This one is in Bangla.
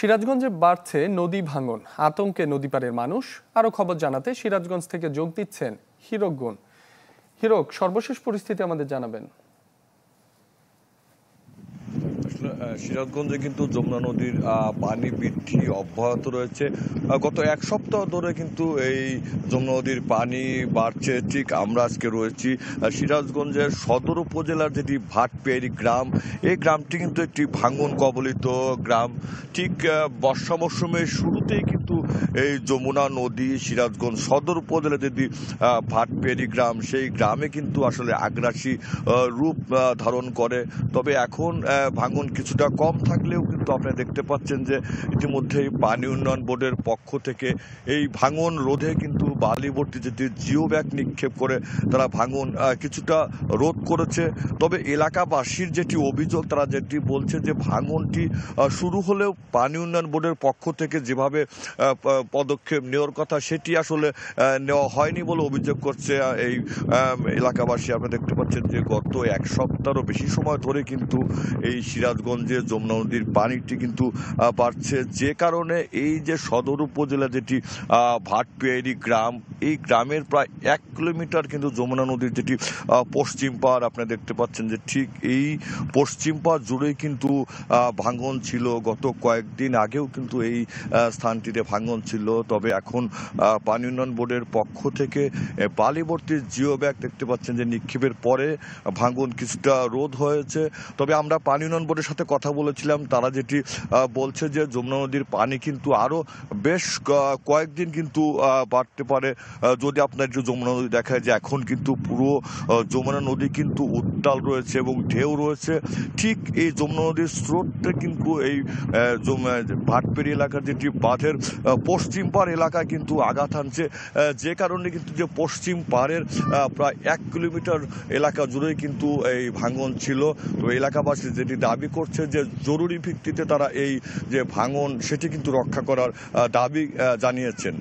সিরাজগঞ্জে বাড়ছে নদী ভাঙন, আতঙ্কে নদীপাড়ের মানুষ। আরো খবর জানাতে সিরাজগঞ্জ থেকে যোগ দিচ্ছেন হিরক গুণ। হিরক, সর্বশেষ পরিস্থিতি আমাদের জানাবেন। সিরাজগঞ্জে কিন্তু যমুনা নদীর পানি বৃদ্ধি অব্যাহত রয়েছে। গত এক সপ্তাহ ধরে কিন্তু এই যমুনা নদীর পানি বাড়ছে। ঠিক আমরা আজকে রয়েছি সিরাজগঞ্জের সদর উপজেলার যেটি ভাটপিয়ারি গ্রাম, এই গ্রামটি কিন্তু একটি ভাঙন কবলিত গ্রাম। ঠিক বর্ষা মৌসুমের শুরুতেই কিন্তু এই যমুনা নদী সিরাজগঞ্জ সদর উপজেলা যেটি ভাটপিয়ারি গ্রাম, সেই গ্রামে কিন্তু আসলে আগ্রাসী রূপ ধারণ করে। তবে এখন ভাঙন কিছুটা কম থাকলেও কিন্তু আপনারা দেখতে পাচ্ছেন যে ইতিমধ্যেই পানি উন্নয়ন বোর্ডের পক্ষ থেকে এই ভাঙন রোধে কিন্তু বালিবর্তী যেটি জিও ব্যাগ নিক্ষেপ করে তারা ভাঙন কিছুটা রোধ করেছে। তবে এলাকাবাসীর যেটি অভিযোগ, তারা যেটি বলছে যে ভাঙনটি শুরু হলেও পানি উন্নয়ন বোর্ডের পক্ষ থেকে যেভাবে পদক্ষেপ নেওয়ার কথা সেটি আসলে নেওয়া হয়নি বলে অভিযোগ করছে এই এলাকাবাসী। আপনারা দেখতে পাচ্ছেন যে গত এক সপ্তাহেরও বেশি সময় ধরে কিন্তু এই সিরাজগঞ্জে যমুনা নদীর পানিটি কিন্তু বাড়ছে, যে কারণে এই যে সদর উপজেলা যেটি ভাটপিয়ারি গ্রাম, এই গ্রামের প্রায় 1 কিলোমিটার কিন্তু যমুনা নদীর যেটি পশ্চিম পাড়, আপনারা দেখতে পাচ্ছেন যে ঠিক এই পশ্চিম পাড় জুড়েই কিন্তু ভাঙন ছিল। গত কয়েকদিন আগেও কিন্তু এই স্থানটিতে ভাঙন ছিল। তবে এখন পানি উন্নয়ন বোর্ডের পক্ষ থেকে বালিবর্তী জিও ব্যাগ দেখতে পাচ্ছেন যে নিক্ষেপের পরে ভাঙন কিছুটা রোধ হয়েছে। তবে আমরা পানি উন্নয়ন বোর্ডের সাথে কথা বলেছিলাম, তারা যেটি বলছে যে যমুনা নদীর পানি কিন্তু আরো বেশ কয়েকদিন কিন্তু বাড়তে পারে। যদি আপনার যে যমুনা নদী দেখায় যে এখন কিন্তু পুরো যমুনা নদী কিন্তু উত্তাল রয়েছে এবং ঢেউ রয়েছে। ঠিক এই যমুনা নদীর স্রোতটা কিন্তু এই ভাটপিয়ারি এলাকার যেটি বাঁধের পশ্চিম পাড় এলাকায় কিন্তু আঘাত আনছে, যে কারণে কিন্তু যে পশ্চিম পাড়ের প্রায় 1 কিলোমিটার এলাকা জুড়েই কিন্তু এই ভাঙন ছিল। তো এলাকাবাসী যেটি দাবি করছে যে জরুরি ভিত্তিতে তারা এই যে ভাঙন সেটি কিন্তু রক্ষা করার দাবি জানিয়েছেন।